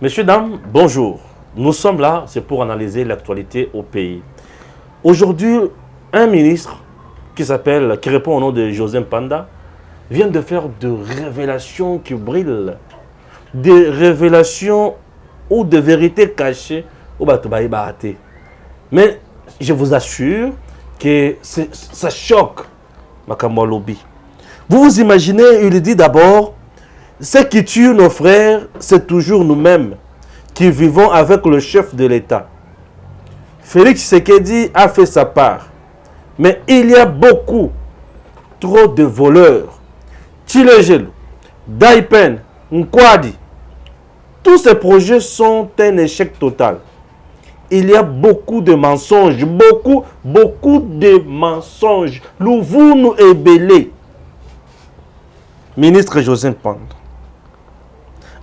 Messieurs, dames, bonjour. Nous sommes là, c'est pour analyser l'actualité au pays. Aujourd'hui, un ministre qui répond au nom de José Mpanda, vient de faire de révélations qui brillent. Des révélations ou de vérités cachées au Batobaï Bahate. Mais je vous assure que ça choque Makamwa Lobby. Vous vous imaginez, il dit d'abord, ce qui tue nos frères, c'est toujours nous-mêmes qui vivons avec le chef de l'État. Félix Tshisekedi a fait sa part. Mais il y a beaucoup, trop de voleurs. Tchilejelo, Daipen, Nkwadi. Tous ces projets sont un échec total. Il y a beaucoup de mensonges, beaucoup de mensonges. Vous nous ébellez. Ministre José Mpanda.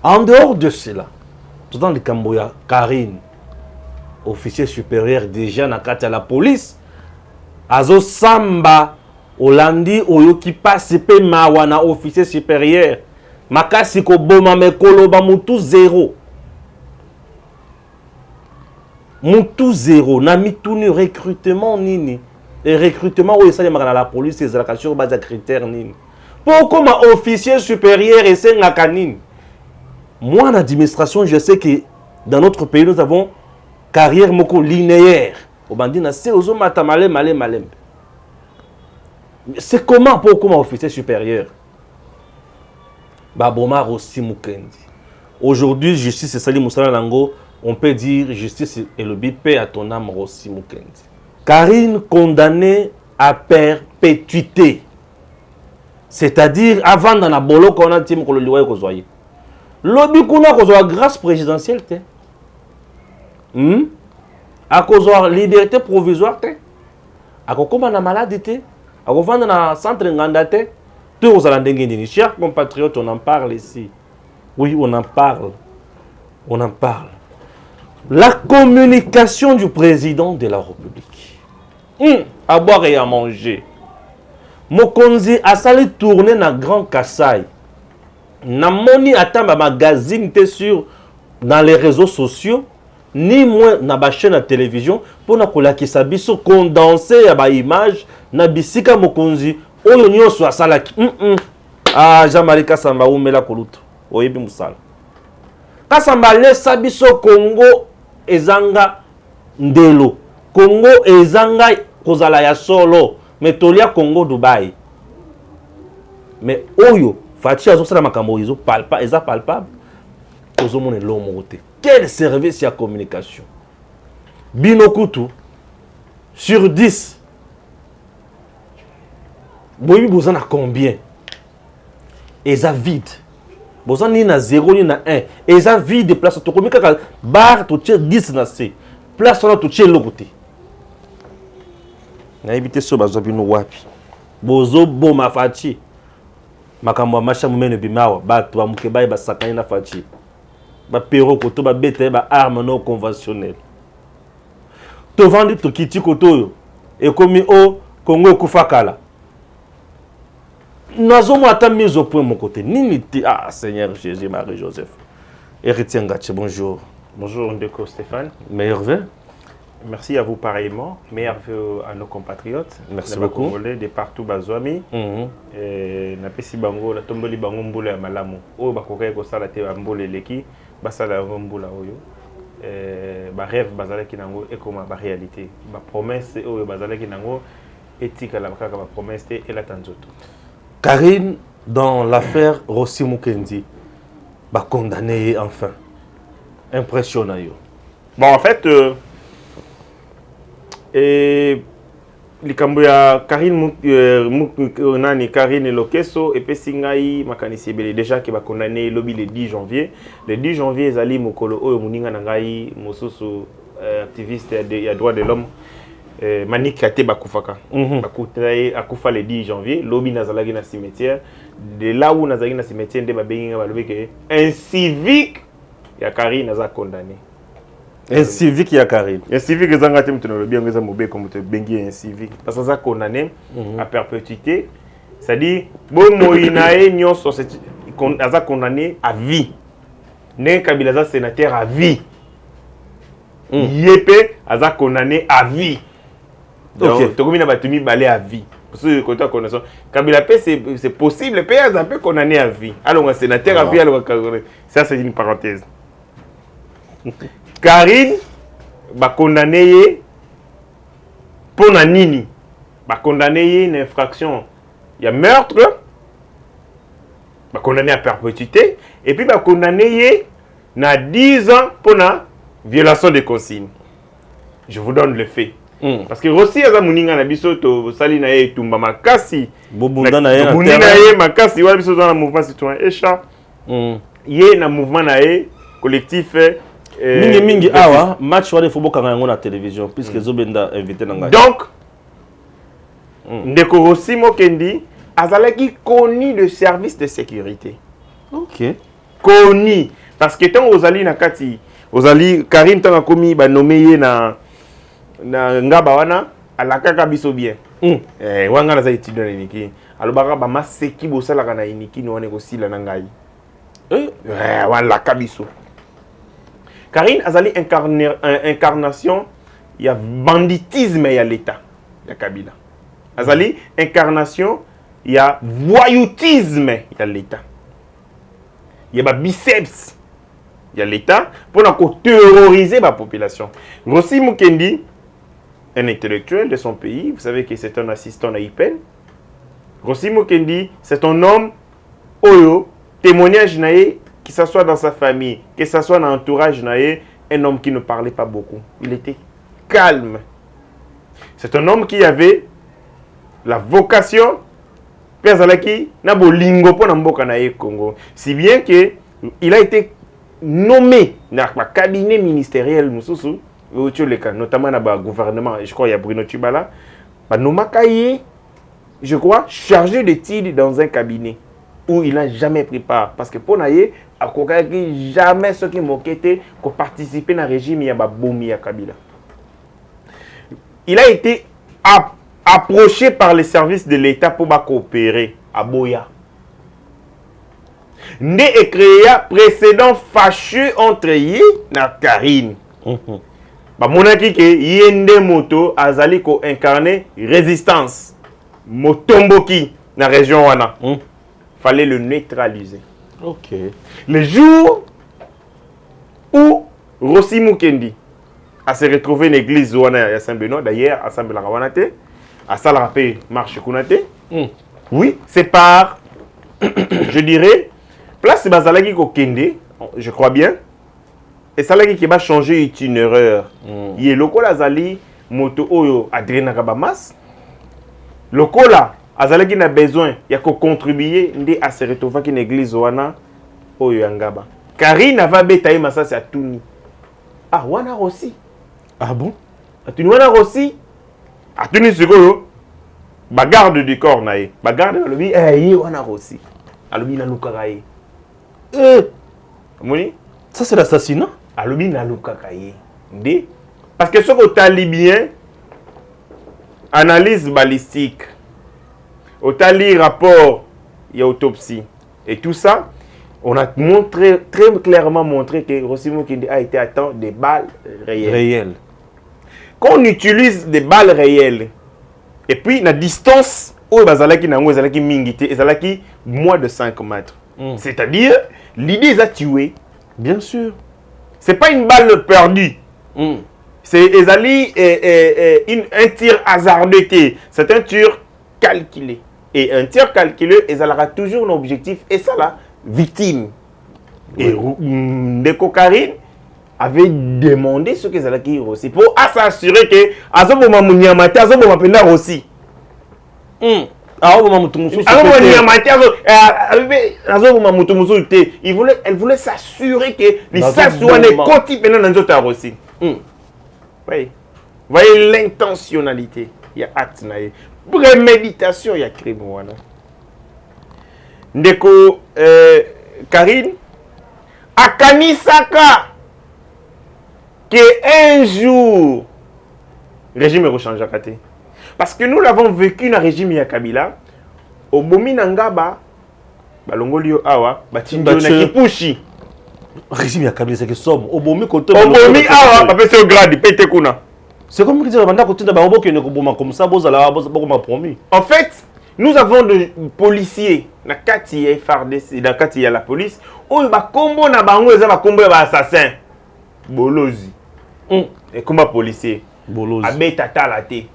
En dehors de cela, dans le Camboya, Karine, officier supérieur déjà dans la police, Azo Samba, Olandi, Oyoki passe pe mawana officier supérieur. Makasi ko boma mekolo ba mutu zéro. Mutu zéro. Nami tuni recrutement nini. Et recrutement où ça dans la police, les allocations base critères nini. Pourquoi ma officier supérieur et c'est ngakanine? Moi, en administration, je sais que dans notre pays, nous avons carrière moko linéaire. C'est comment pour comment officier supérieur? Baboma Rossi Mukendi. Aujourd'hui, justice et Sali Moussala Lango, on peut dire justice et le paix à ton âme Rossi Mukendi. Karine condamnée à perpétuité. C'est-à-dire avant dans la bolo qu'on a dit que le liwa est lobby kuna kozwa grâce présidentielle te. A kozwa liberté provisoire te. A kokoma na maladie te. A kovanda na centre nganda te. Tous aux alandengeni. Chers compatriotes, on en parle ici. Oui, on en parle. On en parle. La communication du président de la République. À boire et à manger. Mokonzi a sali tourner na Grand Kassai. Namoni atamba magazine sur dans les réseaux sociaux ni moins na ba chaîne à télévision pour na kolakisa biso condensé ya ba image na bisika mokonzi oyo nyonso asalaki ah Jean-Marie Kasamba umela koluto oyebi musala Kasamba lesa biso Congo ezanga ndelo Congo ezanga kozala ya solo metolia Congo Dubai mais oyo Fachi azosala makambo izo palpa eza palpable ozomone lomo te. Quel service ya communication? Binokutu sur 10. Boyi bozana combien? Eza vide. Bozana ni na 0 ni na 1. Eza vide place to komika ka bar to tche 10 na C. Place na to tche lokote. Na ebite so bazo bino wapi? Bozo boma Fachi. Makambo masha mumene bimawa bato ba mukeba ba sakani na Fachi ba pero koto ba bete ba arme non conventionnelle to vandi to kiti koto e komi o Congo kufakala nazo mo ata mise au point mon côté nini ah Seigneur Jésus Marie Joseph Héritier Ngache bonjour. Bonjour Ndeko Stéphane. Meilleur vœu. Merci à vous pareillement. Meilleurs vœux à nos compatriotes. Merci beaucoup. Congolais de partout bazwami. Na pesi bango la tomboli bango mbula ya malamu. O bakokai ko sala te mbula leki, basala mbula oyo. Ba rêve bazalaki nango ekoma ba réalité. Ba promesse oyo bazalaki nango éthique la kaka ba promesse te et la tanzoto. Karine dans l'affaire Rossi Mukendi ba condamné enfin. Impressionnant yo. Bon en fait et likambo ya Karine nani Karine Lokeso et Pesingai makanisi ebele déjà qui va condamner lobby le 10 janvier. Le 10 janvier ezali mokolo oyo muninga nangai mosusu activiste ya droit de l'homme Manik Kate bakufaka. Bakutaye akufa le 10 janvier lobby nazalaki na cimetière de là où nazalaki na cimetière nde babengi balobi ke un civique ya Karine naza condamné. Un civique ya Karine. Un civique ezanga te mutuna bien ngeza mobe comme te bengi un civique parce que ça condamné à perpétuité. C'est-à-dire bon moinae nyonso c'est condamné à vie. Né Kabila za sénateur à vie. Yépé aza condamné à vie. Donc Tokomi na batumi balé à vie. Parce que quand on connaît ça, Kabila c'est possible, pays a peu condamné à vie. Alors un sénateur à vie, alors ça c'est une parenthèse. Karine ba condamné pour nini ba condamné une infraction. Il y a meurtre, ba condamné à perpétuité et puis ba condamné na 10 ans pour la violation des consignes. Je vous donne le fait. Parce que Rossi aza muninga na biso to sali na ye tumba makasi bobunda na ye na muninga ye makasi wala biso dans mouvement citoyen Echa ye na mouvement na ye collectif mingi awa match wale football kanga yango na télévision puisque Zobenda invité na ngai. Donc ndeko Rossi Mokendi azalaki connu de service de sécurité. OK. Connu parce que tant ozali na kati ozali Karim tanga komi ba nommé ye na ngaba wana alakaka biso bien. Wanga na za étudiant na iniki alobaka ba maseki bosala kana iniki no wane ko sila na ngai. Wala kabiso. Karine azali incarnation ya banditisme ya l'état ya Kabila. Azali incarnation ya voyoutisme ya l'état. Ya ba biceps ya l'état pour na ko terroriser la population. Rossi Mokendi, un intellectuel de son pays, vous savez que c'est un assistant à IPEN. Rossi Mokendi, c'est un homme oyo témoignage nae que ce soit dans sa famille, que ce soit dans l'entourage nae, un homme qui ne parlait pas beaucoup. Il était calme. C'est un homme qui avait la vocation Pezalaki na bolingo po na mboka nae Congo. Si bien que il a été nommé dans le cabinet ministériel mususu notamment dans le gouvernement, je crois il y a Bruno Tshibala, je crois chargé d'études dans un cabinet où il n'a jamais pris part parce que pour naie akokaki jamais ceux qui moquetaient pour participer dans le régime ya babomi ya Kabila. Il a été approché par les services de l'État pour coopérer à Boya. Né et créé précédent fâcheux entre Yi et Karine. Monaki ke Yende Moto azali ko incarner résistance. Motomboki dans la région wana. Fallait le neutraliser. OK. Le jour où Rossi Mokendi a se retrouvé une église wana à Saint-Benoît, d'ailleurs à Saint-Benoît à Salarapé marche Kunate. Oui, c'est par je dirais place Bazalaki Kokende, je crois bien. Et Salaki qui va changer itinéraire. Il y a lokola azali moto oyo adrena kabamas. Lokola azalaki na besoin ya ko contribuer ndi à se retrouver une église wana oyo yangaba. Karine va betaye masasi atuni. Ah wana Rossi. Ah bon? Atuni wana Rossi. Atuni sikoyo ba garde du corps nae. Ba garde alobi yi wana Rossi. Alobi na lukaka ye. Moni? Ça c'est l'assassinat? Alobi na lukaka ye. Ndé parce que ce que tali bien analyse balistique. Otali rapport et autopsie et tout ça, on a montré très clairement montré que Rossi Mokendi a été atteint des balles réelles. Quand on utilise des balles réelles et puis la distance où bazalaki nango ezalaki mingité ezalaki moins de 5 mètres. C'est-à-dire l'idée est à tuer. Bien sûr. C'est pas une balle perdue. C'est un tir hasardeux. C'est un tir calculé. Et un tir calculé, il aura toujours un objectif. Et ça, la victime. Et Ndeko Karine avait demandé ce qu'ils allaient dire aussi. Pour s'assurer que Azoboma Mouniamate, Azoboma Penda aussi. Elle voulait s'assurer que les Sassouane Koti Pena Nanzota aussi. Oui. Voyez l'intentionnalité. Il y a acte. Préméditation, il y a crime. Ndeko Karine Akanisaka que un jour le régime est rechangé. Parce que nous l'avons vécu dans le régime ya Kabila. Au Bomi Nangaba, Balongolio Awa, Batindo na Kipushi. régime ya Kabila c'est que somme obomi côté obomi awa papa c'est au grade pete kuna. C'est comme dire banda côté da barobo qui ne koboma comme ça bozala bokoma promis. En fait, nous avons des policiers na kati ya FARDC na kati ya la police oyo ba kombo na bango eza ba kombo ya ba assassin. Bolozi. Et comme policier. Bolozi. Abeta tala te.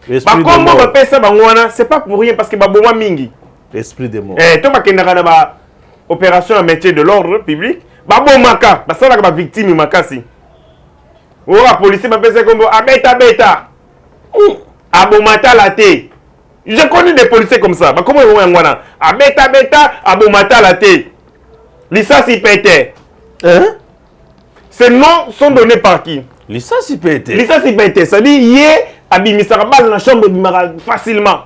Ba kombo ba pesa bango wana, c'est pas pour rien parce que ba boma mingi. Esprit de mort. To ba kendaka na ba opération en métier de l'ordre public, ba bomaka, ba sala ba victime makasi. O ba policier ba pesa kombo abeta beta. Abomata la te. J'ai connu des policiers comme ça. Bah comment ils vont y avoir? Abeta beta, abomata la te. Licence pété. Hein? Ces noms sont donnés par qui? Licence pété. Licence pété. Ça dit yé abimisara bal dans la chambre facilement.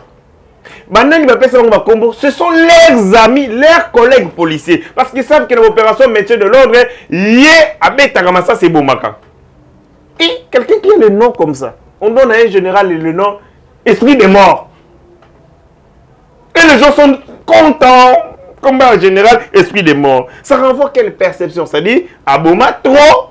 Banani ba pesa ba combo, ce sont leurs amis, leurs collègues policiers parce qu'ils savent que dans l'opération métier de l'ordre, yé abeta comme ça c'est bomaka. Et quelqu'un qui a le nom comme ça, on donne à un général le nom esprit de mort. Et les gens sont contents, comme en général, esprit de mort. Ça renvoie quelle perception? C'est-à-dire, Aboma trop,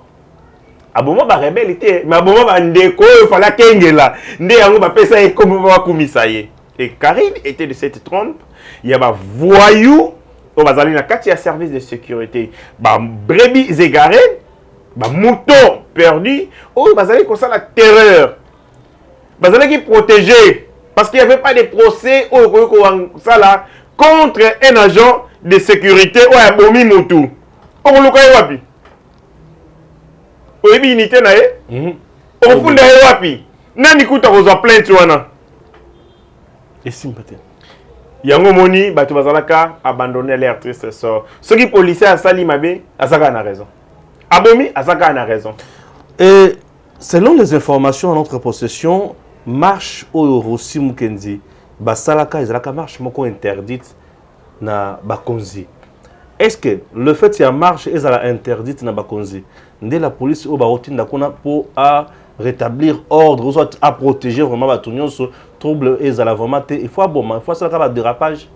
Aboma va rebelle, mais Aboma va ndeko, il fallait qu'il là. Ndé va pesa et comme va komisaye. Et Karine était de cette trompe, il y a un voyou, on va aller dans le service de sécurité, brebis égarées, mouton perdu, on va aller comme ça la terreur. On va aller protéger. Parce qu'il n'y avait pas de procès contre un agent de sécurité ou un bomi motu. On le voit wapi. On est unité na e. On fond de wapi. Nani kuta koza plainte wana. Et sympathie. Yango moni bato bazalaka abandonner leur triste sort. Ceux qui policiers a sali mabe, azaka na raison. Abomi azaka na raison. Et selon les informations en notre possession, marche oyo Rossi Mukendi basalaka ezalaka marche moko interdite na Bakonzi. Est-ce que le fait qu'il y a marche ezala interdite na Bakonzi ndé la police o barotinda kuna pour à rétablir ordre ou soit à protéger vraiment batonyon so trouble ezala vraiment il faut bon il faut ça ka dérapage.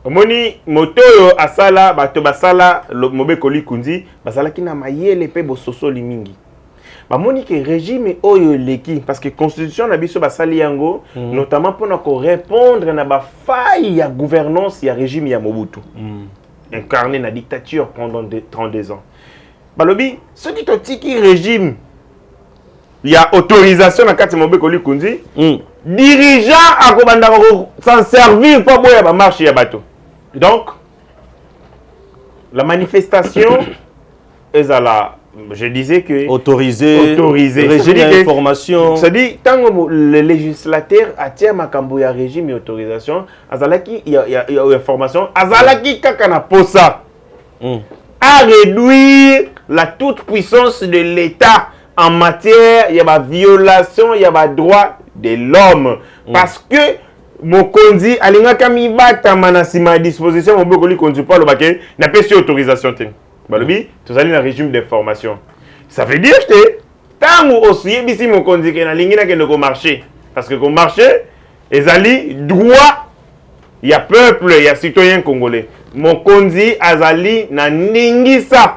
Moni moto asala bato basala mobekoli kundi basala kina mayele pe bososo limingi. Moni que régime oyo leki parce que constitution na biso basali yango notamment pour répondre na ba faille ya gouvernance ya régime ya Mobutu incarné na dictature pendant 32 ans. Balobi ceux qui tiki régime il y a autorisation na kati mobekoli kundi dirigeant akobanda s'en servir pour boya ba marche ya bato. Donc la manifestation est à la je disais que autorisé régime d'information. C'est-à-dire tant le législateur attire makambo ya régime et autorisation azalaki il y a information azalaki kaka na posa à réduire la toute puissance de l'État en matière il y a violation il y a droit de l'homme parce que Mokonzi alingaka mibata manasima disposition mobekoli konzi pas le baké n'a pas sur autorisation te. Balobi, tu as un régime d'information. Ça veut dire que tant aussi ici mon conduit que na lingina que le marché parce que comme marché les ali droit il y a peuple il y a citoyen congolais. Mon conduit azali na ningisa.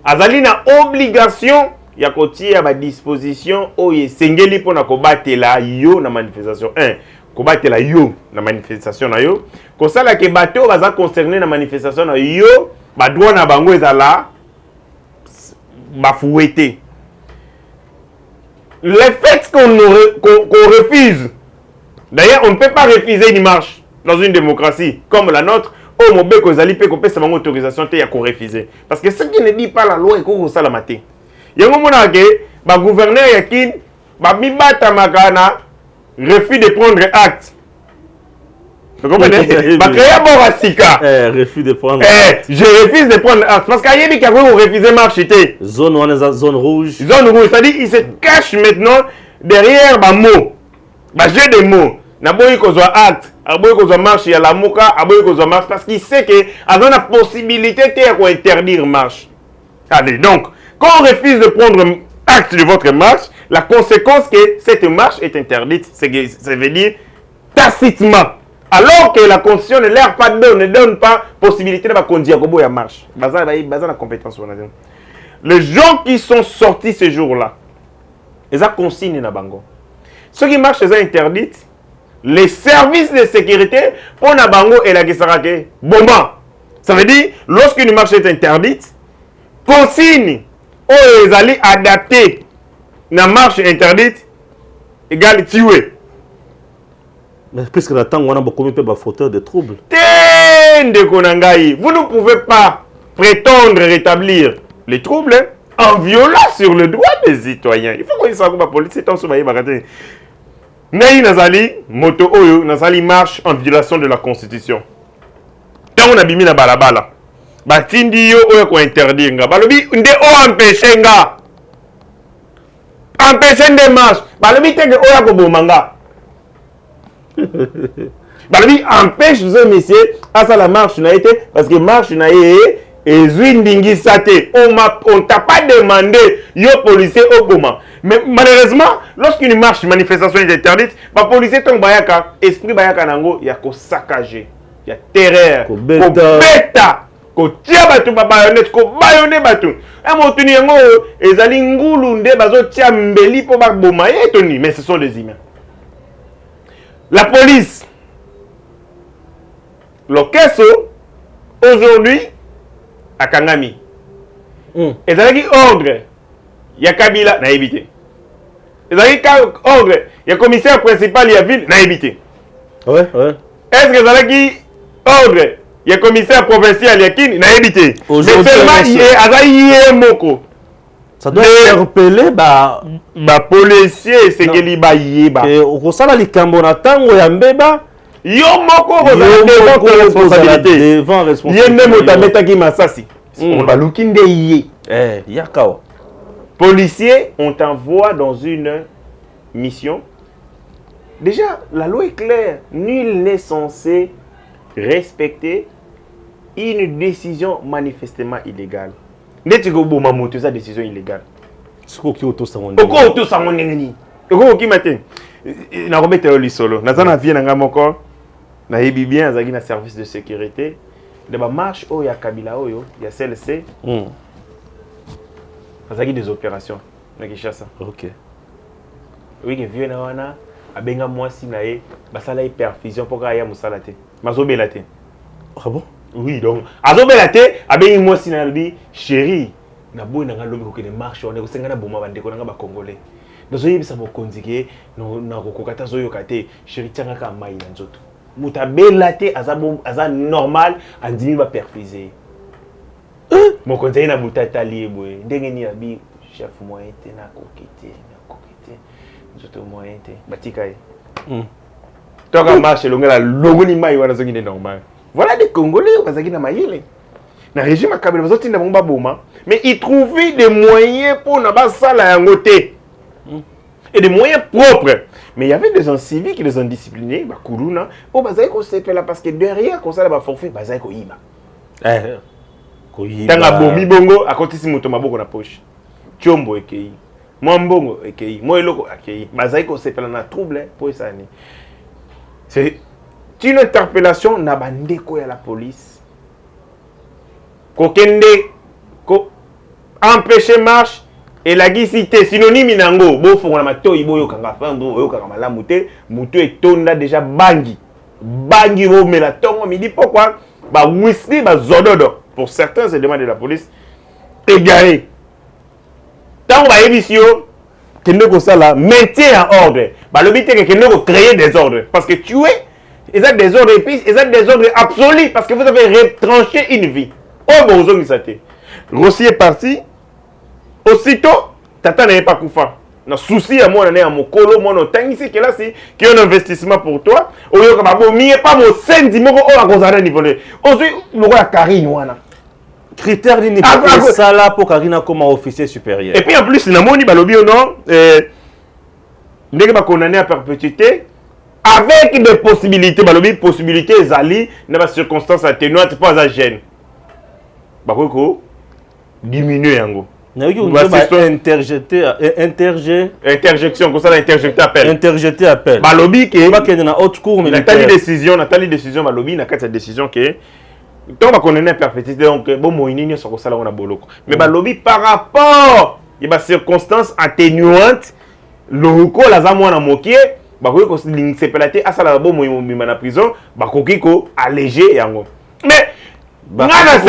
Azali na obligation ya kotia ba disposition oye sengeli pona ko batela yo na manifestation 1 ko batela yo na manifestation na yo ko sala ke bato baza concerné na manifestation na yo ba droit na bango ezala ba fouetté. Le fait qu'on refuse, d'ailleurs on ne peut pas refuser une marche dans une démocratie comme la nôtre. Oh mon bec aux alipés qu'on peut savoir autorisation te ya qu'on refuser parce que ce qui ne dit pas la loi et qu'on ça la maté. Yango mona ke ba gouverneur yakin ba mibata makana refus de prendre acte. Vous comprenez? Ba créer bon asika. Refus de prendre acte. Je refuse de prendre acte parce qu'il y a des qui ont refusé marcher. Zone one zone rouge. Zone rouge, c'est-à-dire il se cache maintenant derrière ba mot. Ba jeu de mots. Na boyi ko zo acte, aboyi ko zo marche ya la moka, aboyi ko zo marche parce qu'il sait que avant la possibilité de ko interdire marche. Allez, donc quand on refuse de prendre acte de votre marche, la conséquence que cette marche est interdite, ça veut dire tacitement. Alors que la constitution ne donne pas possibilité de conduire à marche. Baza la compétence. Les gens qui sont sortis ce jour-là, ils ont consigné na bango. Ceux qui marchent, ils ont interdit. Les services de sécurité pour na bango et la Gisarake. Bomba. Ça veut dire, lorsqu'une marche est interdite, consigne ou ils allaient adapter na marche interdite égale tuer. Mais puisque la temps on a beaucoup de fauteurs de troubles. Vous ne pouvez pas prétendre rétablir les troubles en violant sur le droit des citoyens. Il faut qu'on dise à la police, c'est un souvenir baraté. Naï Nazali, moto oyo, Nazali marche en violation de la Constitution. Tant on a bimi na balabala. Batindi yo oyo ko interdire nga. Balobi nde o empêcher nga. Empêcher des marches. Balobi tege oyo ko bomanga. Balobi empêche ce monsieur à ça la marche n'a été parce que marche n'a été et Zwindingi Sate. On t'a pas demandé yo policier au Goma. Mais malheureusement, lorsqu'une marche manifestation est interdite, les policiers tombe bayaka, esprit bayaka nango, il y a ko saccager, il y a terreur, ko beta, ko tia batu ba bayonnette, ko bayonner batu. Un motuni yango ezali ngulu nde bazo tia mbeli po ba boma etoni, mais ce sont des humains. La police, l'Okeso, aujourd'hui, à Kangami. Et ça dit ordre, il y a Kabila, n'a évité. Et ça dit ordre, il y a commissaire principal, il y a ville, n'a évité. Ouais, ouais. Est-ce que ça dit ordre, il y a commissaire provincial, il y a qui, n'a évité. Mais seulement, il y a Moko. Ça doit interpeller bah policier c'est que li ba yeba et au sala li kambona tango ya mbeba yo moko ko devant responsabilité devant responsabilité yende motabeta ki masasi on va lukinde yé yakawa policiers on t'envoie dans une mission. Déjà la loi est claire, nul n'est censé respecter une décision manifestement illégale. Ndeti ko boma moto sa décision illégale. Siko ki auto sangonde. Oko auto sangonde ngani. Oko ki matin. Na robete oli solo. Na zana vie na ngamoko. Na yebi bien azagi na service de sécurité. De ba marche o ya Kabila oyo, ya CLC. Azagi des opérations na Kinshasa. OK. Oui que vieux na wana abenga mwasi na ye basala hyperfusion pour ka ya musala te. Mazobela te. Ah bon? Oui, donc, azobelate, abengi moi sinalbi, chérie, na boy na ngalobi ko kene marche, on est ko sengana boma bande ko nga ba congolais. Dozo yebisa mo konzike, no na ko kata zoyo kate, chérie tianga ka mai na nzoto. Muta belate aza normal, andimi ba perfiser. Mo konzike na mutata liebwe, ndenge ni abi chef moyen te na kokite, nzoto moyen te, batika ye. Toka marche longela longoni mai wana zongi ne normal. Voilà des Congolais qui ont été dans le régime Kabila, mais ils trouvaient des moyens pour ne pas ça la ngoté. Et des moyens propres. Mais il y avait des gens civiques qui les ont disciplinés, Kuruna, au Bazaï qu'on s'est fait là parce que derrière, qu'on s'est là, forfait, Bazaï qu'on y va. Tanga bomi bongo, à côté de mon maboko na poche. Tchombo ekei. Mwambongo ekei. Moeloko ekei. Bazaï qu'on s'est fait là, na trouble pour ça. C'est une interpellation na bandeko ya la police. Kokende ko empêcher marche et la cité synonyme nango bo fongola matoyi boyo kanga fando boyo kanga malamu te muto etonda déjà bangi ro mela tongo midi pourquoi ba whisky ba zododo pour certains c'est demande de la police égaré tant ba émission kende ko sala maintien en ordre ba le but est que kende ko créer des ordres parce que tu es ils ont des ordres épices, ils ont des ordres absolus parce que vous avez retranché une vie. Oh bon, vous avez Rossi est parti. Aussitôt, Tata n'est pas koufa. Na souci à moi, on est à mon colo, mon otang ici, que là, c'est qu'il y a un investissement pour toi. Au lieu de pas mon sendi, mon oh, à cause d'un niveau. Ensuite, le roi Karine, ouana. Critère n'est pas ça là pour Karina comme officier supérieur. Et puis en plus, na moni balobi ou non, n'est pas condamné à perpétuité. Avec des possibilités, balobi possibilités zali, dans des circonstances atténuantes, pas à gêne. Bakoko diminuer yango. interjection, comme ça, interjecté appel. Interjeté appel. Balobi qui est dans haute cour militaire. Nathalie décision, balobi n'a qu'à décision que donc on connaît perpétuité donc bon moïni sur ça là on a boloko. Mais balobi par rapport il y a circonstances atténuantes loko la za mwana mokie bakoki ko l'insepelate asala bon moïni na prison bakoki ko alléger yango. Mais place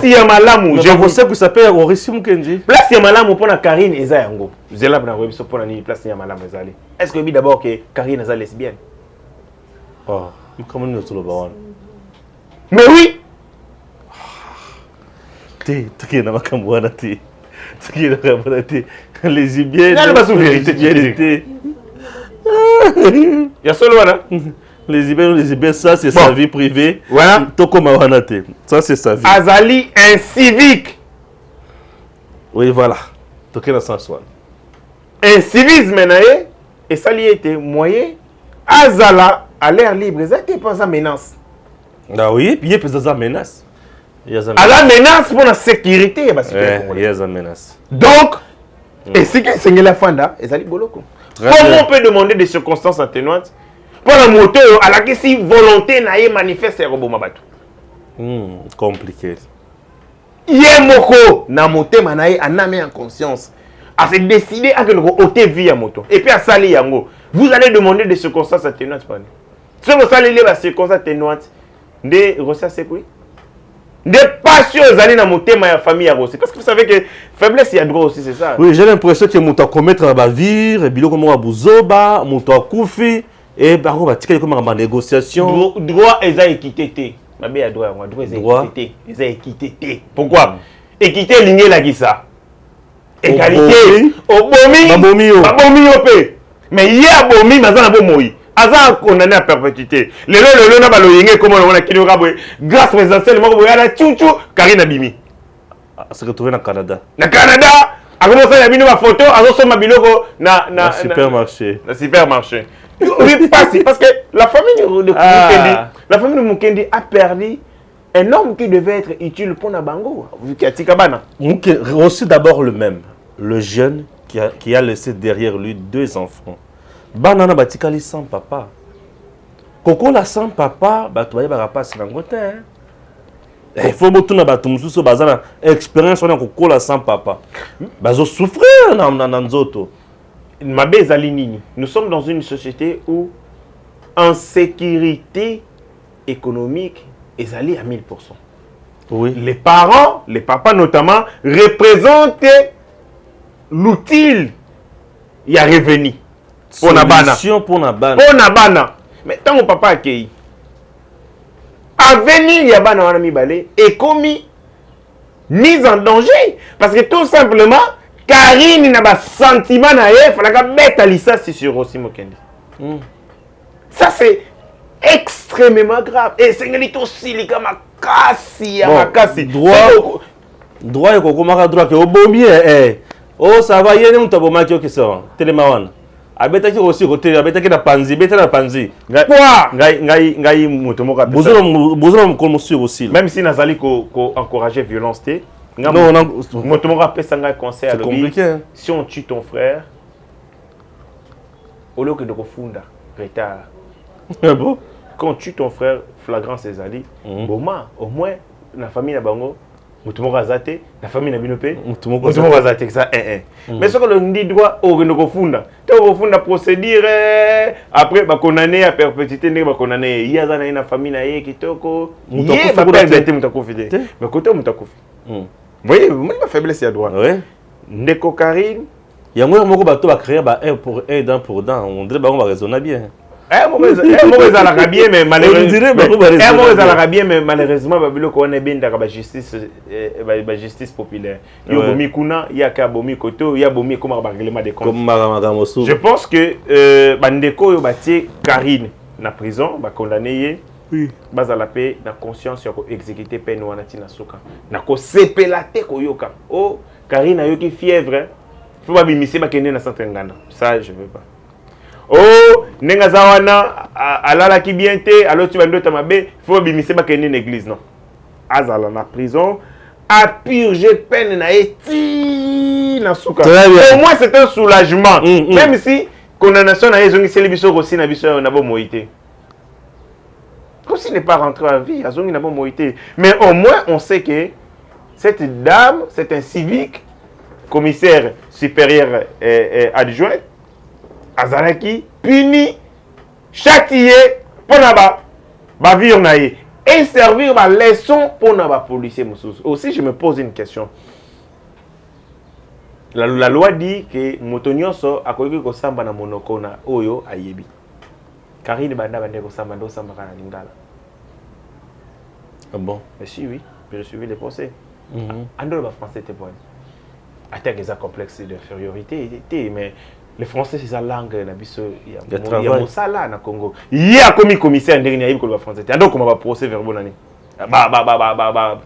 ya malamu je sais que ça peut au récit mukenji place ya malamu pona Karine eza yango zela na webiso pona ni place ya malamu ezali est-ce que bi d'abord que Karine eza lesbienne comment nous le voyons mais oui tu na makamwana ti tu na makamwana ti lesbienne na ba vérité ya solo wana les Ibériens, ça c'est sa vie privée. Voilà. Ça c'est sa vie. Azali incivique. Oui, voilà. Toké la sens. Incivisme nae et ça lui était moyen. Azala à l'air libre, ça n'était pas sa menace. Ah oui, puis il y a pas menace. À la menace pour la sécurité, il y a une menace. Donc, et si c'est la fanda, Azali boloko. Comment on peut demander des circonstances atténuantes? Pour la moto, à la question volonté naïe manifeste roboma batu. Compliqué. Yemoko na moto manaï aname en conscience à se décider à que le ôter vie à moto et puis à salir yango. Vous allez demander des circonstances atténuantes pas. Si vous allez les circonstances atténuantes des recherches c'est quoi? Des passions allez dans moto ma famille à Rossi parce que vous savez que faiblesse il y a droit aussi c'est ça. Oui, j'ai l'impression que moto commettre la bavire et bilo comme abuzoba, moto akufi. Et par contre, il y a une négociation. Droit et équité. Ma belle a droit et équité. Et équité. Pourquoi? Équité lignée la guissa. Égalité. Obomi. Obomi opé. Mais il y a bomi, mais ça n'a pas moui. Aza condamné à perpétuité. Le n'a pas le yingé comme on a qui grâce présidentielle, moi, il y a la tchouchou, Karine Abimi. C'est retrouvé au Canada. Au Canada, a commencé à ma photo, à son mabiloko na supermarché. Na supermarché. Oui, parce que la famille de Mukendi a perdu un homme qui devait être utile pour Nabango. Aussi d'abord le même, le jeune qui a laissé derrière lui 2 enfants. Banana batikali sans papa. Koko la sans papa, batoye barapa sinangote. Il faut que tu aies une expérience sans papa. Bazo souffrir dans zoto. Nous sommes dans une société où en sécurité économique, ils allaient à 1000%. Oui. Les parents, les papas notamment, représentent l'outil. Il y a revenu. Pour Nabana. Mais tant mon papa a accueilli, avenir Yabana Wanami Balé est commis, mise en danger. Parce que tout simplement, Karine n'a pas sentiment naïf, il faut mettre Alissa sur Rossi Mukendi. Ça c'est extrêmement grave. Et c'est aussi les gars makasi. Droit et kokomaka droit que obomi oh ça va yene mutabomaki okisa telemawana. Abetaki aussi côté abetaki na panzi ngai mutomoka bozolo ko monsieur aussi. Même si nazali ko encourager violence té. Non, mutomoka pesa ngai conseil à c'est compliqué. Si on tue ton frère au lieu que de refunda retard. Ah bon? Quand on tue ton frère flagrant ses alliés, au moins la famille na bango mutomoka zate, la famille na binope mutomoka zate ça mais ce que le dit droit au refunda. Refunda procédure après ba condamné à perpétuité ne ba condamné il y a na famille na ye kitoko yé ba perdre mutakofi mais côté mutakofi. Vous voyez, moi ma faiblesse ya droit. Ouais. Ndeko Karine yango moko bato ba créer ba un pour un dent pour dent. On dirait ba on va raisonner bien. Mais malheureusement, on est bien dans la justice populaire. Il y a bomi koto, il y a bomi comme règlement des comptes. Je pense que Bandeko Yobati Karine na prison, ba condamné. Oui. Bas à la paix, na conscience sur exécuter peine ou anatina soka. Na ko sepelate koyoka. Oh, Karine a eu qui fièvre. Faut pas bimisser ba kende na centre ngana. Ça je veux pas. Oh, nengazawana alala ki bien te, alors tu vas ndoto mabe, faut bimisser ba kende l'église non. Azala na prison, à purger peine na eti na souka. Au moins c'est un soulagement. Même si condamnation na ezongi seli biso aussi na biso na bo moité. Comme s'il n'est pas rentré à vie, azongi na bo moité. Mais au moins on sait que cette dame, c'est un civique, commissaire supérieur adjoint, azalaki puni, châtié pour naba bavir naïe. Et servir ma leçon pour nos policiers. Aussi, je me pose une question. La loi dit que Motonioso a connu que Samba na monokona oyo ayebi. Karine banda bande ko Samba ndo Samba kana lingala. Ah bon? Mais si oui, j'ai suivi les procès. Andolo ba français était bon. Attaque des complexes d'infériorité, mais le français c'est sa langue na biso ya mosala na Congo. Ya komi commissaire ndenge na ko ba français. Ando ko ba procès verbal nani.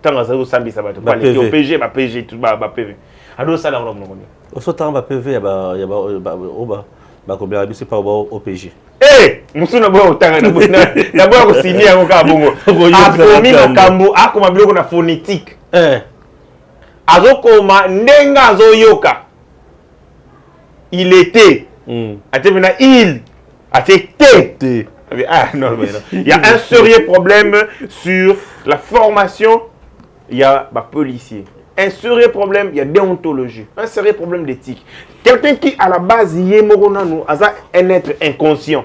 Tanga za sambi sa bato. Ba le PG ba PG tout ba PV. Ando sala ngolo ngoni. Oso tanga ba PV ya ba ko bla biso pa au PG. Musuna bo otanga na bo ko signer yango ka bongo. Akomi makambo akoma biloko na phonétique. Azokoma ndenga azoyoka. Il était. Il a été. Ah non, mais non. Il y a un sérieux problème sur la formation. Il y a policier. Un sérieux problème, il y a déontologie. Un sérieux problème d'éthique. Quelqu'un qui, à la base, y est moronano, a un être inconscient.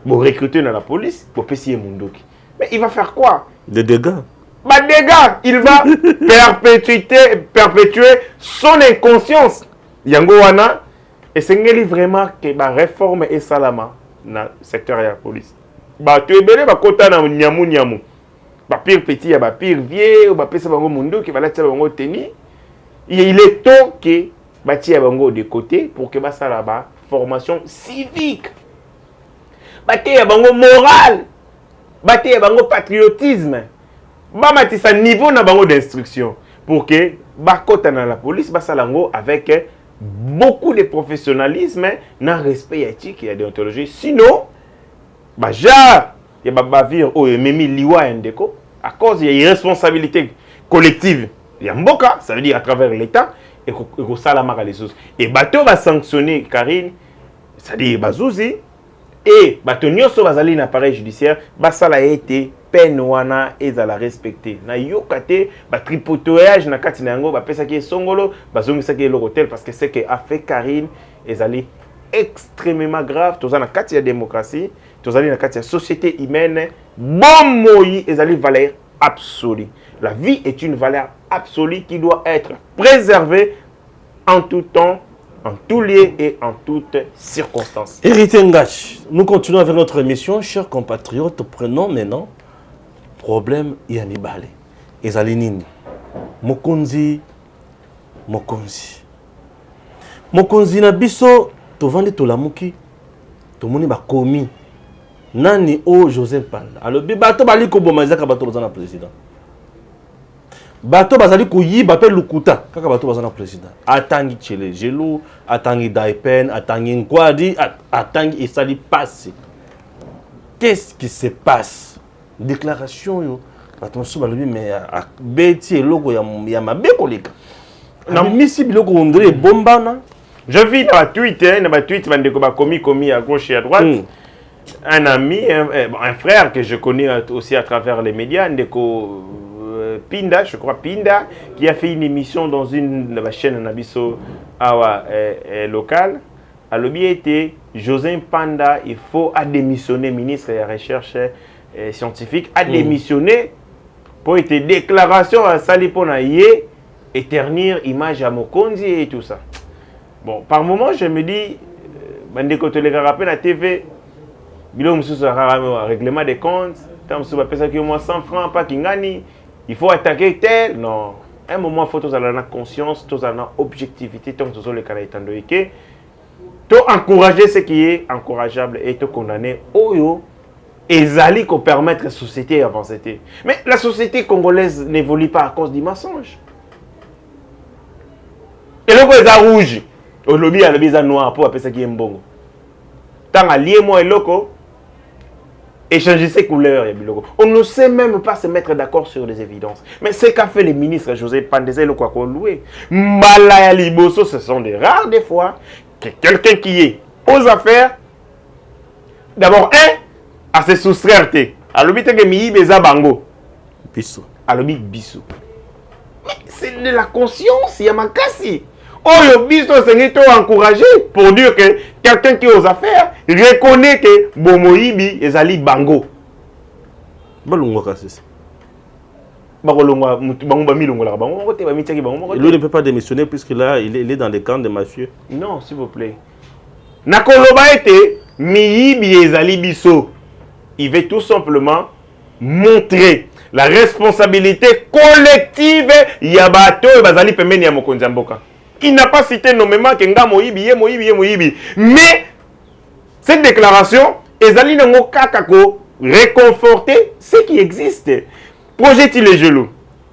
Pour recruter dans la police, pour payer Mundoki. Mais il va faire quoi? Des dégâts. Dégâts. Il va perpétuer son inconscience. Yango wana et c'est vraiment que la réforme est salama dans le secteur de la police. Tu es belé ba kota na nyamu. Ba pire petit ya ba pire vieux ba pesa bango mundo qui va la tia bango teni. Il est temps que ba tia bango de côté pour que ba sala ba formation civique. Ba tia bango moral. Ba tia bango patriotisme. Ba matisa niveau na bango d'instruction pour que ba kota na la police ba salango avec beaucoup de professionnalisme, n'a respect éthique et déontologie. Sinon, il y a bavir ou memi liwa ndeko à cause il y a irresponsabilité collective. Il y a mboka, ça veut dire à travers l'État et que ça la marque les choses. Et bateau va sanctionner Karine, c'est-à-dire bazouzi et bateau nyoso bazali na appareil judiciaire, ça a été peine wana ezala respecté na yokate ba tripotoyage na kati na yango ba pesa ki songolo bazongisa ki l'hôtel parce que c'est que a fait Karine ezali extrêmement grave toza na kati ya démocratie tozali na kati ya société humaine bomoi ezali valeur absolue. La vie est une valeur absolue qui doit être préservée en tout temps, en tout lieu et en toutes circonstances. Héritier Ngash, nous continuons avec notre émission. Chers compatriotes, prenons maintenant problème yanibale. Ezali nini? Mokonzi na biso tovandi tolamuki tomoni bakomi nani o Joseph Panda. Alobi bato bali ko bomazaka bato bazana président. Bato bazali koyiba pe lukuta kaka bato bazana président. Atangi Tchele Gelou, atangi Daipen, atangi Nkwadi, atangi Esali passe. Qu'est-ce qui se passe? Déclaration yo attention balobi mais beti eloko ya mabe koleka na misi biloko ondre bombana. Je vis dans ma tweet bandeko ba komi à gauche et à droite. Un ami un frère que je connais aussi à travers les médias ndeko Pinda, je crois Pinda, qui a fait une émission dans une chaîne nabiso awa locale. A lobby était José Panda, il faut démissionner ministre de la recherche scientifique a démissionné pour être déclaration à Salipona Yé et ternir image à Mokonzi et tout ça. Bon, par moment, je me dis, quand tu les rappelles à la TV, règlement des comptes, moi 100 francs, pas Kingani, il faut attaquer tel. Non, à un moment, il faut tous avoir conscience, tous avoir objectivité, tant que les canaux étant doïké, tout encourager ce qui est encourageable et tout condamner. Oyo. Et Zali qu'on permettre la société d'avancer. Mais la société congolaise n'évolue pas à cause du mensonge. Et le est rouge. Au lobby, il y a noir pour appeler ça qui est bon. Tant à lié moi et loco. échanger ses couleurs. On ne sait même pas se mettre d'accord sur les évidences. Mais c'est qu'a fait le ministre José Pandezé le Kwakonloué. Malaya Liboso, ce sont des rares des fois que quelqu'un qui est aux affaires, d'abord, à se soustraire. À l'hôpital que Miyi Beza Bango. Bissou. À l'hôpital Bissou. Mais c'est de la conscience, Yamakasi. Oh, Bissou s'est encouragé pour dire que quelqu'un qui est aux affaires reconnaît que Bomoïbi est Ali Bango. Balungo Kassis. Il Lui ne peut pas démissionner puisqu'il est dans des camps de mafieux. Non, s'il vous plaît. Nakoloba était Miyibi Ezali Bisso. Il veut tout simplement montrer la responsabilité collective Yabato et Bazali Pemeni Yamokonzamboka. Il n'a pas cité nommément Kenga Moyibi, Moyibi. Mais cette déclaration, Ezali Nango Kakako réconforter ce qui existe. Projet les genoux.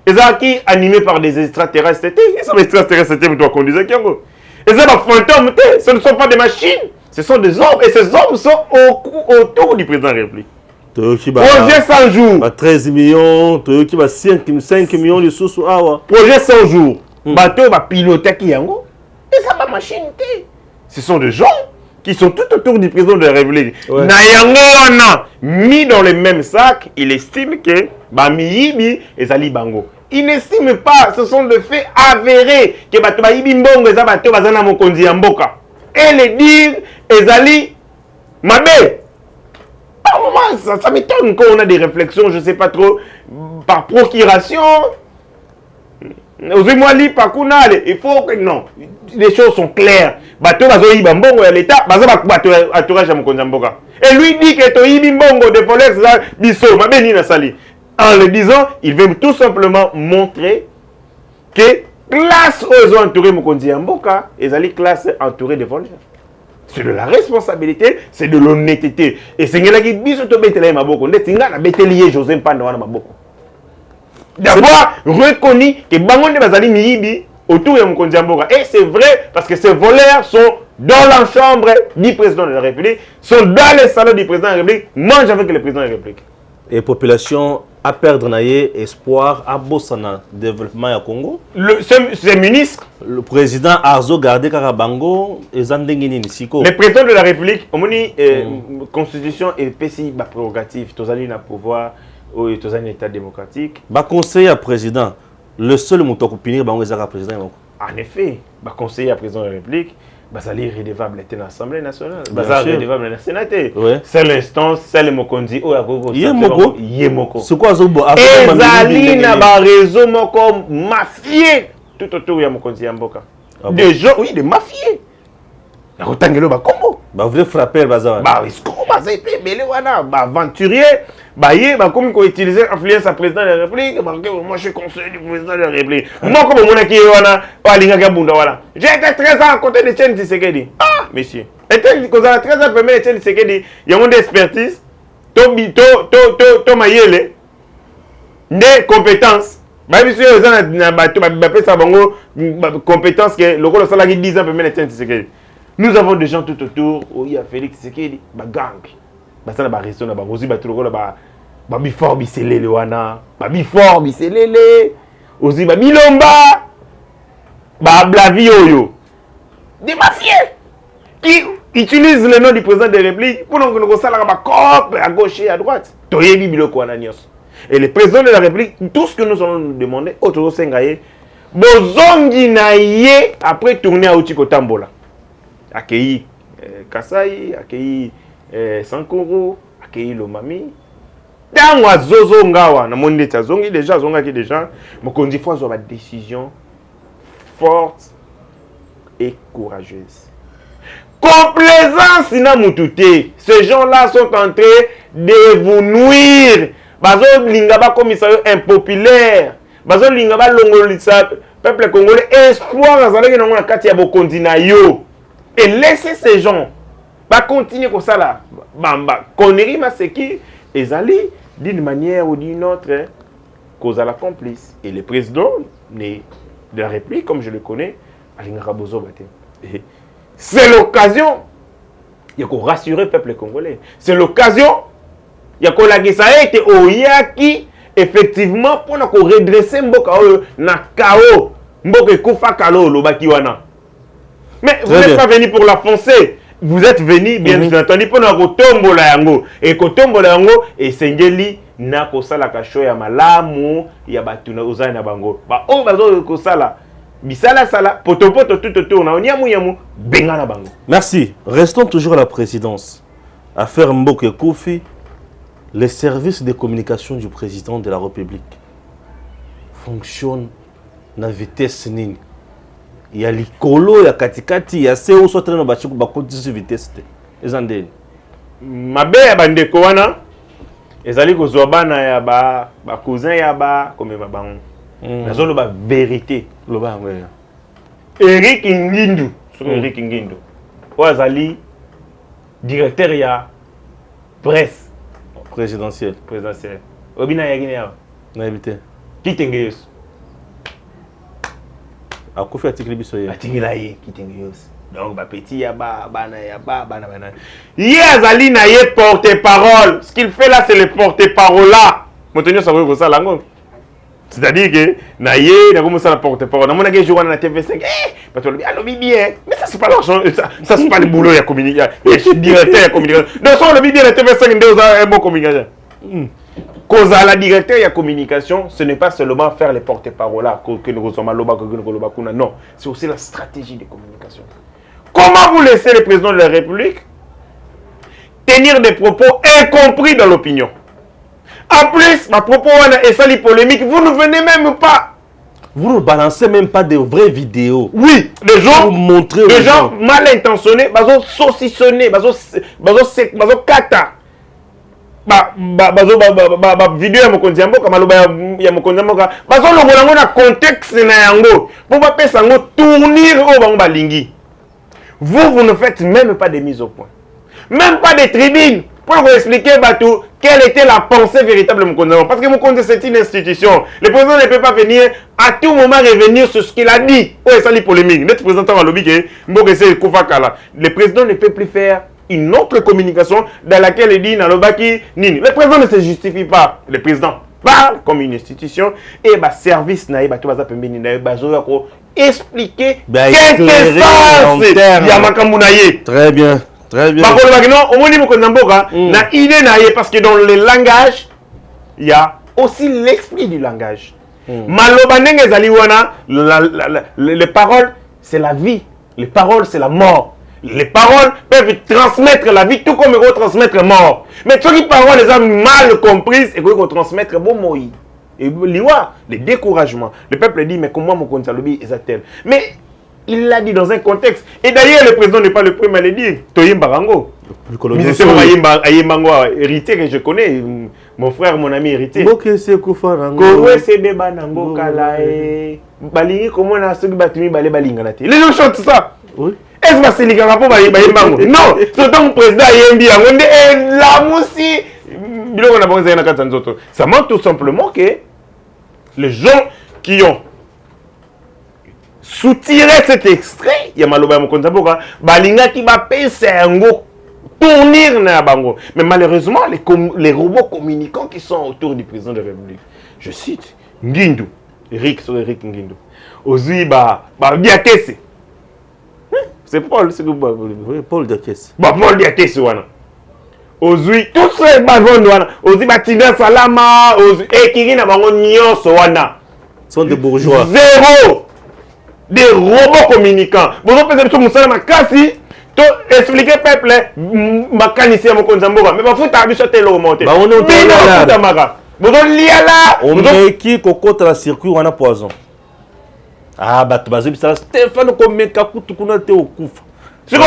Ezaki animé par des extraterrestres. Ils sont extraterrestres, tu dois conduire Kiango. Et ça, fantômes, ce ne sont pas des machines, ce sont des hommes. Et ces hommes sont autour du président de la République. Projet 100 jours. 13 millions, qui va 5 millions de sous. Projet 100 jours. Bateau va piloter Kiango. Et ça, ma machine. Ce sont des gens qui sont tout autour du président de la République. Ouais. Nayango, mis dans le même sac, il estime que Miyibi et Zali Bango. Il n'estime pas, ce sont des faits avérés, que Batobayibi Mbongo et Zabato Bazana Mokonzi Mboka. Et les dire, Ezali Mabé. Par moment, ça m'étonne qu'on a des réflexions, je ne sais pas trop, par procuration. Il faut que non, les choses sont claires. Bato Bazoyi Bambongo et l'État, et lui dit que Toyibi Mbongo de Folex Bisso, Mabé na Sali. En le disant, il veut tout simplement montrer que classe aux entourés Mokonzi Mboka, et Zali classe entourée de voleurs. C'est de la responsabilité, c'est de l'honnêteté. Et c'est ce qui dit que Betele Maboko, Netinga na Betelier José Pandawana Maboko. D'avoir reconnu que Bangonde Bazali Miyibi autour de Mokonzi Mboka. Et c'est vrai parce que ces voleurs sont dans la chambre du président de la République, sont dans les salons du président de la République, mangent avec le président de la République. Et population à perdre naïe espoir à Bossana développement au Congo. Ce ministre, le président Arzo Gardé Karabango et Zandengini Nisiko. Le président de la République, on dit constitution et PCI ba prérogative, tous allez na pouvoir ou tous allez état démocratique. Ba conseiller à président, le seul mouton pour punir Bango Zara président. En effet, ba conseiller à président de la République. Bazali redevable était l'Assemblée nationale. Bazali redevable dans le Sénat. C'est l'instance, c'est le Mokonzi. Yemoko. C'est quoi Zobo? Ezali na ba réseau moko mafié tout autour de Mokonzi Mboka. Des gens, oui, des mafiés. Na kotangelo ba kombo. Ba voulez frapper bazar. Ba isko bazai pe belé wana, ba aventurier, ba yé ba comme ko utiliser influence à président de la République, ba moi je suis conseiller du président de la République. Moi comme mon aki wana, ba linga gabunda wala. J'ai été 13 ans à côté de Etienne Tshisekedi. Ah, monsieur. Etienne ko za 13 ans premier Etienne Tshisekedi, il y a une expertise, to mayele. Des compétences. Ba biso yo za na ba to ba pesa bango compétences que le rôle salagi 10 ans premier Etienne Tshisekedi. Nous avons des gens tout autour, il y a Félix Tshisekedi, ba gang. Ba ça na ba réseau na ba rosi ba tout le rôle ba bifor biselele wana, ba bifor biselele, aussi ba bilomba, ba blavi oyo. Des mafieux qui utilisent le nom du président de la République pour nous salaka ba cop à gauche et à droite. Toyebi biloko wana nyos. Et le président de la République, tout ce que nous allons nous demander, autour Sengaye, bozongi na ye après tourner à Outiko Tambola. Accueilli Kasai, accueilli Sankoro, accueilli Lomami. Dans wa zozo ngawa na monde tazongi déjà zonga ki déjà mokonzi faut avoir une décision forte et courageuse. Complaisance na mututé. Ces gens-là sont en train de vous nuire. Bazo lingaba commissaire impopulaire. Bazo lingaba longolisa peuple congolais espoir azalaki na ngona kati ya bokonzi na yo. Et laissez ces gens pas continuer comme ça là. Bamba connerie ma c'est qui ezali d'une manière ou d'une autre cause à la complice. Et le président de la République comme je le connais, Alingara Bozo Baté. C'est l'occasion de rassurer le peuple congolais. C'est l'occasion ya kolakisa ete oyaki effectivement pour redresser mboka oyo na chaos mboka ekufa kalo lobaki wana. Mais vous n'êtes pas venu pour la foncer. Vous êtes venu bien entendu pour na kotombola yango et kotombola yango esengeli na kosala kasho ya malamu ya batuna ozana na bango. Ba o bazo kosala bisala sala potopoto tout na onyamu benga na bango. Merci. Restons toujours à la présidence. Affaire Mboke Kofi, les services de communication du président de la République fonctionnent na vitesse nini. Il y a l'icolo, il y a katikati, il y a CEO soit train de bakotisi vitesse te. Ezandeni. Mabe ya bandeko wana ezali kozwa bana ya ba cousin ya ba comme ba bango. Nazolo ba vérité. Loba ouais. Eric Ngindu, Eric Ngindu. Oazali directeur ya presse présidentielle. Obina yagine ya. Na évité. Kitengeyos. A Kofi article biso ye. Atingila ye Kitengeyos. Donc ba petit ya ba bana. Ye azali na ye porte-parole. Ce qu'il fait là c'est le porte-parole là. Montenio ça veut ça lango. C'est-à-dire que na ye na comme ça la porte-parole. Na mona ke jour na TV5. Parce que allo bien. Mais ça c'est pas l'argent ça c'est pas le boulot ya communication. Je directeur ya communication. Donc ça le bien la TV5 ndeza un bon communication. Cause à la directeur il y a communication, ce n'est pas seulement faire les porte-parole là que nous ressemblons loba que nous loba kuna non, c'est aussi la stratégie de communication. Comment vous laissez le président de la République tenir des propos incompris dans l'opinion? En plus, ma propos est sali polémique, vous ne venez même pas. Vous ne balancez même pas de vraies vidéos. Oui, les gens, montrer les gens mal intentionnés, bazo saucissonnés, bazo kata. Vidéo ya mokonzi mboka maloba ya mokonzi mboka bazo longola ngo na contexte na yango pour pas pesa ngo tournir au bango balingi. Vous ne faites même pas de mise au point. Même pas de tribune pour vous expliquer batou quelle était la pensée véritable de mokonzi parce que mokonzi c'est une institution. Le président ne peut pas venir à tout moment revenir sur ce qu'il a dit. Oh ça les polémique. Notre président va lobby que mboka c'est kufakala. Le président ne peut plus faire une autre communication dans laquelle il dit Nalobaki Nini. Le président ne se justifie pas. Le président parle comme une institution et bah service naï bah tout va pembeni naï bah zo expliquer quelque chose ya makambu naïe. Très bien. Très bien. Par contre non, au moins niveau konamboka na idée naïe parce que dans le langage il y a aussi l'esprit du langage. Maloba ndenge ezali wana les paroles c'est la vie, les paroles c'est la mort. Les paroles peuvent transmettre la vie tout comme ils transmettre mort. Mais ceux qui paroles les ont mal comprises et qu'ils transmettre bon moi. Et liwa, le découragement. Le peuple dit mais comment mon compte salobi est tel. Mais il l'a dit dans un contexte. Et d'ailleurs le président n'est pas le premier à le dire. Toyim Barango. Mais c'est Ayembango héritier que je connais. Mon frère, mon ami héritier. Boke se kufarango. Kowe se deba nango kalae. Balingi comment na soki batumi bale balinga na te. Les gens chantent ça. Oui. Est-ce que c'est le rapport Bayembango? Non, c'est ton président Yembi Angonde et la moussi. Ça montre tout simplement que les gens qui ont soutiré cet extrait, il y a Maloba Mokonzaboka, Balinga qui va passer un go tournir na bango. Mais malheureusement, les robots communicants qui sont autour du président de la République, je cite Ngindu, Eric Ngindu, Ozi Diakese. C'est Paul, c'est Paul Diakese. Paul Diakese, voilà. Ozui, tout ce bagons, voilà. Ozi Batina Salama, Ozi, Ekiri na bango nyonso, wana. Sont des bourgeois. Zéro. Des robots communicants. Vous avez pensé que vous avez kasi, to expliquer peuple, makanisi ya mokonzamboka. Mais bafuta abiso telo monter. Ba on est là. Maka. Vous avez liala. On met qui cocotte la circuit, on a poison. Ah, bah, tu vas dire, Stéphane, comme Mekakutu, qu'on a été au couf. C'est quoi?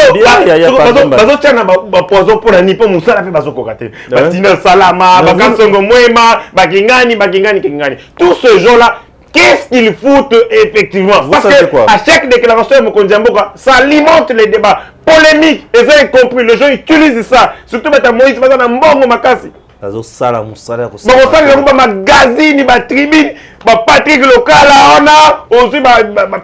Bazo tchana ba poison pour la nipo musala fait bazo kokate. Batina salama, bakansongo mwema, bakingani. Tous ces gens-là, qu'est-ce qu'ils foutent effectivement? Parce que à chaque déclaration de Mokonzi Mboka, ça alimente les débats polémiques. Et ça est compris, les gens utilisent ça. Surtout Bata Moïse, Bata Mbongo Makasi. Bazo sala musala ko. Ba osala ko ba magazine, ba tribune, ba Patrick Local on a aussi ba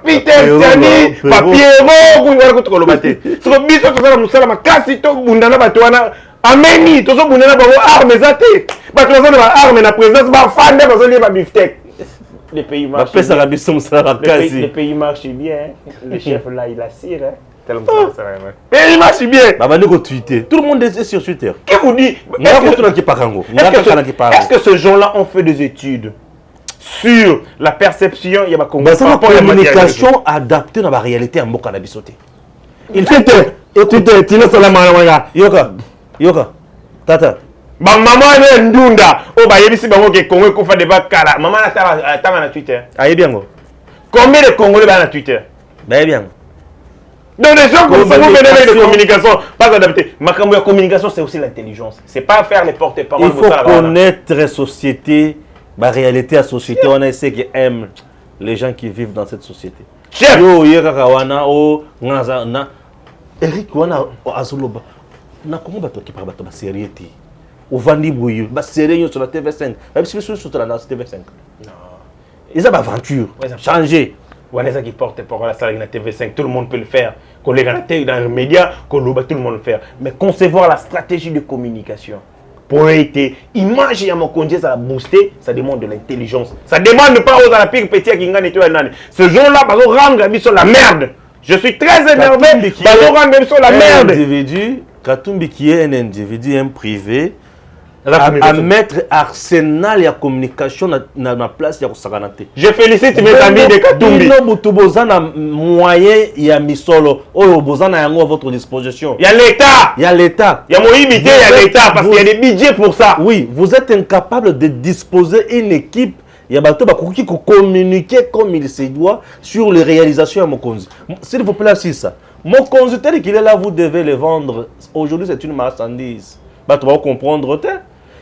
Peter Tiani, ba Pierrot, ko ngara ko tokolo bate. So biso ko sala musala makasi to bundana bato wana ameni tozo bunena bango armes zate ba tozo na armes na présidence ba fande ba zoli ba biftec les pays marchent bien. Les pays marchent bien. Le chef là, il assire. Hein. Tellement ça va. Pays marche bien. Twitter. Tout le monde est sur Twitter. Qu'est-ce qu'on dit? Est-ce que ce gens-là ont fait des études sur la perception? Il y a une communication adaptée dans la réalité en Moka Nabisoté. Il fait Twitter. Yoka. Tata. Ba maman est ndunda o ba yebisi bango ke Congo ko fa débat kala maman atanga na Twitter ayebiango combien de Congolais ba na Twitter bayebiango donc les gens comme ça vous venez de communication pas adapté makambo ya communication c'est aussi l'intelligence c'est pas faire les porte-parole. Il faut connaître la société la réalité à société on a ceux qui aiment les gens qui vivent dans cette société yo yeka wana o ngaza na Eric wana azoloba na comment bato qui parle bato ba sérieux au Vandi Bouillou, bah c'est sur la TV5. Même si sur la TV5. Non. Ils ont aventure. Changer. On est ça qui porte pour la salle de la TV5. Tout le monde peut le faire. Qu'on les regarde dans les médias, qu'on le tout le monde le faire. Mais concevoir la stratégie de communication. Pour être image et à mon congé, ça a boosté, ça demande de l'intelligence. Ça demande pas aux alapires petits qui gagnent et tout. Ce jour-là, bah on rend la vie sur la merde. Je suis très énervé. Bah on rend la vie sur la merde. Katumbi qui est un individu, un privé. À mettre arsenal et communication dans la place de Saganate. Je félicite mes amis de Katumbi. Vous avez moyen et à misolo. Vous avez à votre disposition. Il y a l'État. Il y a l'État. Il y a mon imité, il y a l'État parce qu'il y a des budgets pour ça. Oui, vous êtes incapable de disposer une équipe. Il y a bateau qui communiquer comme il se doit sur les réalisations à Mokonzi. S'il vous plaît, c'est ça. Mokonzi, tel qu'il est là, vous devez le vendre. Aujourd'hui, c'est une marchandise. Tu vas comprendre.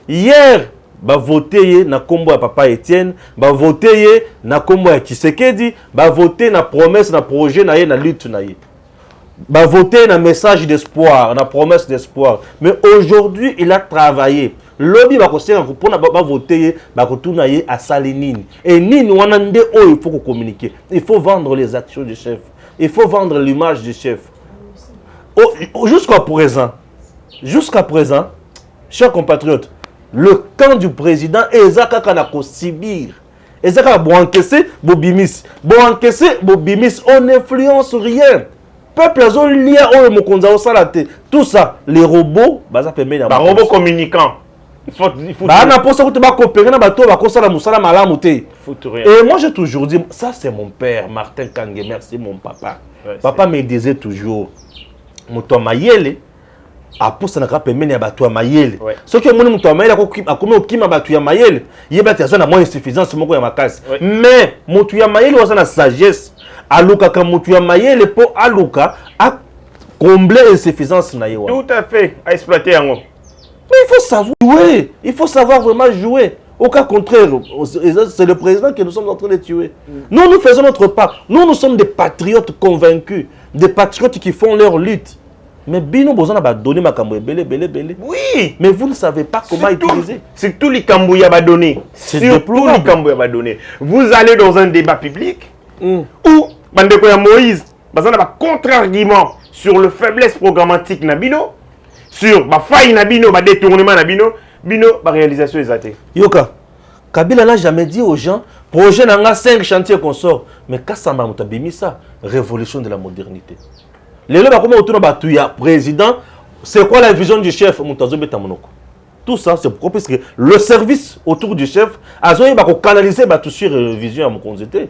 Hier, bah voter na kombo ya papa Etienne, bah voter na kombo ya Tshisekedi, bah voter na promesse na projet na ye na lutte na ye. Bah voter na message d'espoir, na promesse d'espoir. Mais aujourd'hui, il a travaillé. Lobby va conseiller pour na ba voter ba kotuna ye à Salinine. Et nini wanande oh il faut communiquer. Il faut vendre les actions du chef. Il faut vendre l'image du chef. Jusqu'à présent, chers compatriotes, le camp du président est Ezaka Sibir. Ezaka encaisser Bobimis. Bobimis, on n'influence rien. Peuple a lié au Mokonza au Salate. Tout ça, les robots, ça permet d'avoir. Les robots communicants. Il faut Et moi j'ai toujours dit, ça c'est mon père, Martin Kange, merci mon papa. Ouais, papa me disait toujours, Moto Mayele. Pour ça, n'a pas mené à Batou à Mayel. Ce qui est mon mouton Mayel a commis au Kim à Batou à Mayel. Il y a moins insuffisance, mon ma casse. Mais Moutou à Mayel a la sagesse. Aluka comme Moutou à Mayel pour Aluka à combler l'insuffisance. Tout à fait, à exploiter en haut. Mais il faut savoir jouer. Il faut savoir vraiment jouer. Au cas contraire, c'est le président que nous sommes en train de tuer. Nous, nous faisons notre part. Nous sommes des patriotes convaincus. Des patriotes qui font leur lutte. Mais Bino Bozana va donner ma cambouille belé. Oui. Mais vous ne savez pas comment utiliser. C'est tout les cambouilles va donner. C'est tout les cambouilles va donner. Vous allez dans un débat public où Bandekoya Moïse, Bazana va contre-argument sur le faiblesse programmatique Nabino, sur ma faille Nabino, ma détournement Nabino, Bino, ma réalisation est athée. Yoka, Kabila n'a jamais dit aux gens, projet n'a 5 chantiers qu'on sort. Mais Kassamba Moutabimi ça, révolution de la modernité. Les gens qui ont président, c'est quoi la vision du chef Tout ça, c'est pourquoi parce que le service autour du chef a canalisé sur la vision à mon consulté.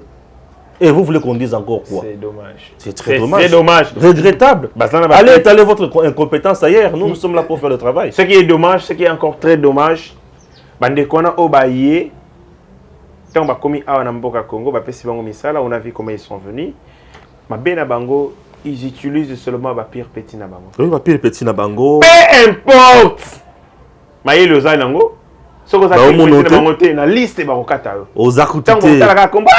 Et vous voulez qu'on dise encore quoi? C'est dommage. C'est très dommage. C'est dommage. Regrettable. Allez étaler votre incompétence ailleurs. Nous sommes là pour faire le travail. Ce qui est dommage, ce qui est encore très dommage, Bandekona Obaye, quand on a commis à Namboka Congo, on a vu comment ils sont venus. Mabena Bango, ils utilisent seulement le pire petit nabango. Oui, le pire petit nabango. Peu importe. Maïe le zanango. Ce que vous avez na liste barokata. Aux akoutés. Tant que vous combat,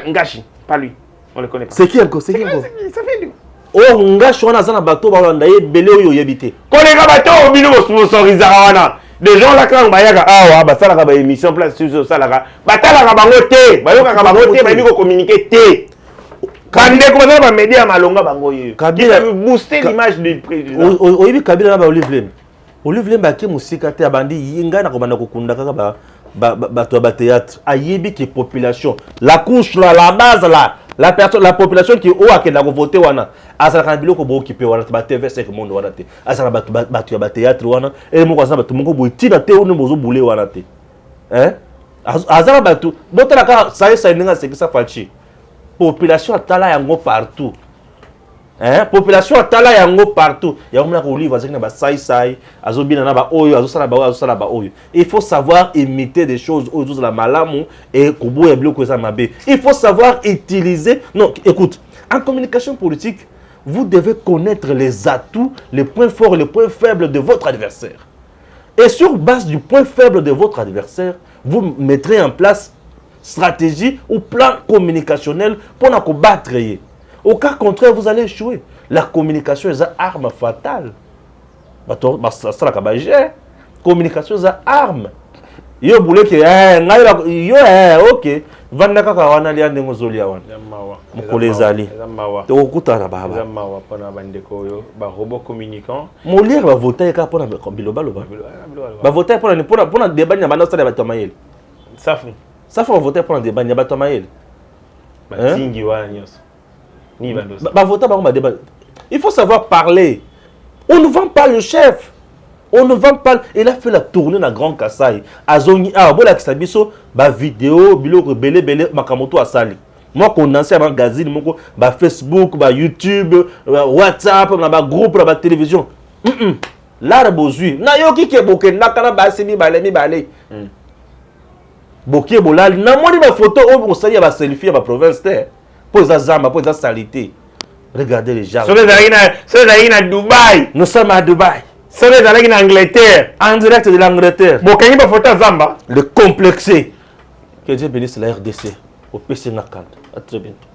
Ngashi, pas lui. On le connaît pas. C'est qui encore? C'est qui encore? Ça fait lui. Oh, Ngashi on a zana bateau balandaye belé oyo yebité. Kolega bateau bino sponsorisera wana. Des gens là quand bayaga ah ba sala ka émission place sur ça là. Batala ka bango té. Bayoka ka bango té, ba biko communiquer té. Quand les médias malonga bango yo. Kabila booster l'image du président. Oyebi Kabila na ba Olivier. Olivier Mbaki musika te abandi yinga na komanda kokunda kaka ba théâtre ayebi que population la couche là la base là la personne la population qui o akenda ko voter wana azala kana biloko bo occupé wana ba TV5 monde wana te azala ba théâtre wana et moko azala ba moko boitina te onu bozo boule wana te hein azala ba tout botala ka ça ninga c'est que ça fachi population atala yango partout. Hein? Population atala yango partout. Il y a un livre avec ba sai azobina na ba oyo azosala ba oyo. Il faut savoir imiter des choses aux la malamu et kobo ya biloko za mabe. Il faut savoir utiliser. Non, écoute, en communication politique, vous devez connaître les atouts, les points forts et les points faibles de votre adversaire. Et sur base du point faible de votre adversaire, vous mettrez en place stratégie ou plan communicationnel pour nous combattre. Au cas contraire, vous allez échouer. La communication est une arme fatale. Communication est une arme. Yo boule que yo ok. Vanda kaka wana lia ndengo zolia wana. Mukole zali. To okuta na baba. Zamawa pona bandeko yo ba robot communicant. Molière va voter ka pona biloba loba. Ba voter pona débat na bana sala bato mayel. Safu. Safu va voter pona débat na bato mayel. Ba tingi wana nyos. Il faut savoir parler. On ne vend pas le chef. On ne vend pas. Il a fait la tournée dans Grand Kassai. Azongi bola kisabiso ba vidéo biloko belé makamoto asali. Moi qu'on ancien magazine moko ba Facebook, ba YouTube, ba WhatsApp, ba groupe, ba télévision. Là bozui. Na yoki ke boke nakana ba simi balé. Boké bolali na moni ba photo o sali ba selfie ba province te. Pour ça zamba, pour ça salité. Regardez les gens. C'est à Dubaï. Nous sommes à Dubaï. C'est en Angleterre. En direct de l'Angleterre. Bon, quand il va photo zamba. Le complexé. Que Dieu bénisse la RDC. Au PC Nakand. À très bientôt.